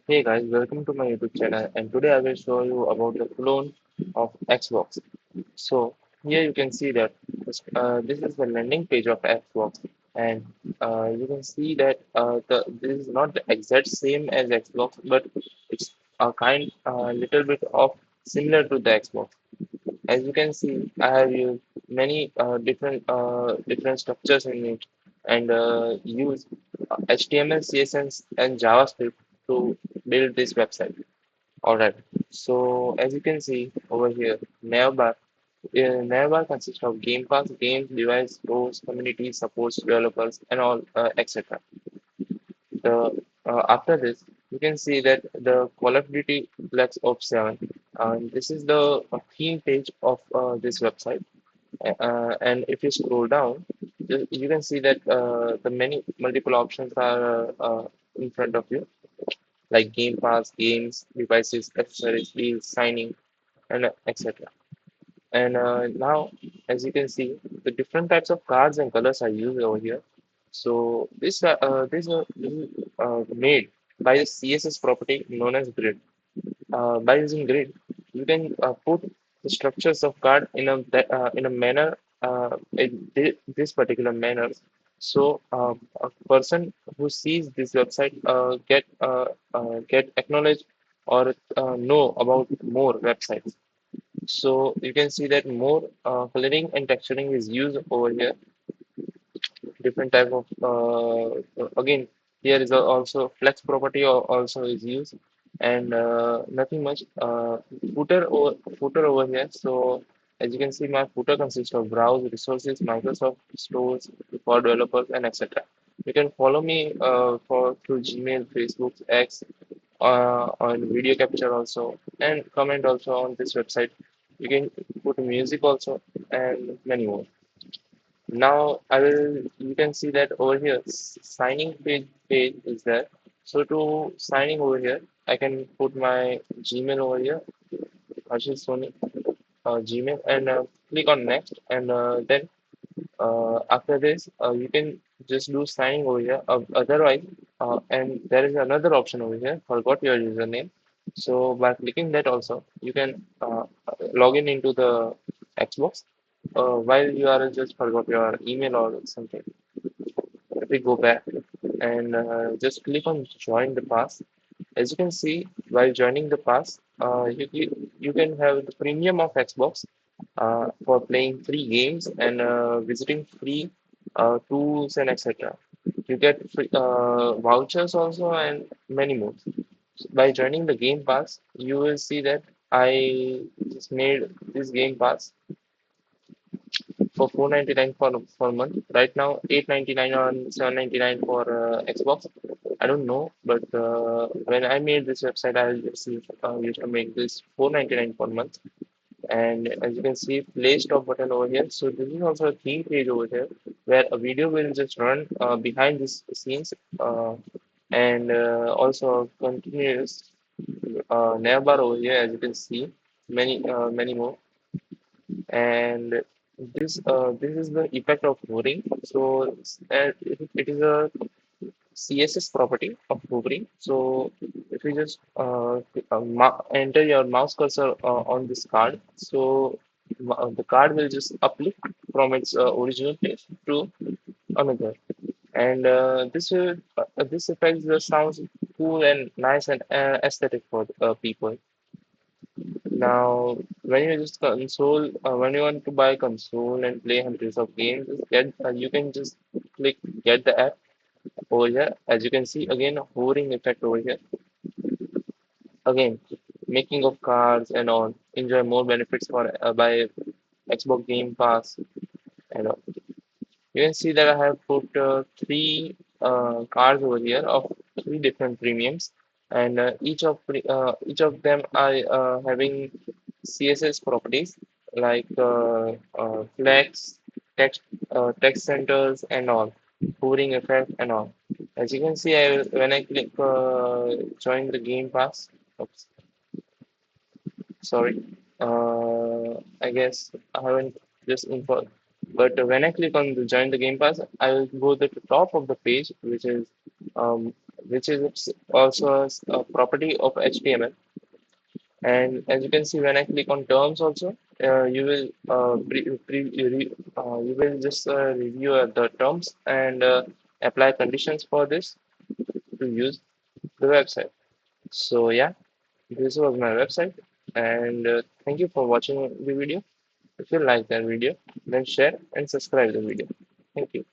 Hey guys, welcome to my YouTube channel, and today I will show you about the clone of Xbox. So here you can see that this is the landing page of Xbox, and you can see that this is not the exact same as Xbox, but it's a little bit of similar to the Xbox. As you can see, I have used many different structures in it, and use HTML, CSS, and JavaScript to build this website. Alright, so as you can see over here, navbar consists of Game Pass, games, device, stores, community, supports, developers, and all etc. After this, you can see that the Call of Duty Black Ops 7. This is the theme page of this website, and if you scroll down, you can see that the many multiple options are in front of you, like Game Pass, games, devices, accessories, deals, signing, and etc. And now, as you can see, the different types of cards and colors are used over here. So this is made by the CSS property known as grid. By using grid, you can put the structures of card in a manner this particular manner. So a person who sees this website get acknowledged or know about more websites. So you can see that more coloring and texturing is used over here. Different type of again here is also flex property also is used, and nothing much footer over here. So as you can see, my footer consists of browse resources, Microsoft stores for developers, and etc. You can follow me for through Gmail, Facebook, X, on video capture also, and comment also on this website. You can put music also, and many more. Now you can see that over here, signing page is there. So to signing over here, I can put my Gmail over here, Ashish Soni, Gmail, and click on next. And then after this, you can just do signing over here. Otherwise, and there is another option over here, forgot your username. So by clicking that also, you can log in into the Xbox while you are just forgot your email or something. If we go back and just click on join the pass, as you can see, while joining the pass, you can have the premium of Xbox for playing free games and visiting free tools and etc. You get free, vouchers also and many more. By joining the Game Pass, you will see that I just made this Game Pass for 4.99 for a month. Right now, 8.99 or 7.99 for Xbox. I don't know, but when I made this website, used to make this 4.99 per month. And as you can see, play stop button over here. So this is also a theme page over here where a video will just run behind these scenes, and also continuous navbar over here. As you can see, many more. And this is the effect of hovering. So it is a CSS property of hovering. So if you just enter your mouse cursor on this card, so the card will just uplift from its original place to another, and this effect just sounds cool and nice and aesthetic for people. Now, when you want to buy a console and play hundreds of games, you can just click get the app over here. As you can see, again, a hovering effect over here. Again, making of cards and all. Enjoy more benefits for by Xbox Game Pass and all. You can see that I have put three cards over here of three different premiums, and each of them are having CSS properties like flex, text centers, and all, hovering effect, and all. As you can see, when I click join the Game Pass, oops, sorry, I guess I haven't just info. But when I click on the join the Game Pass, I will go to the top of the page, which is um, which is also a property of HTML. And as you can see, when I click on terms also, you will just review the terms and apply conditions for this to use the website. So yeah, this was my website, and thank you for watching the video. If you like that video, then share and subscribe the video. Thank you.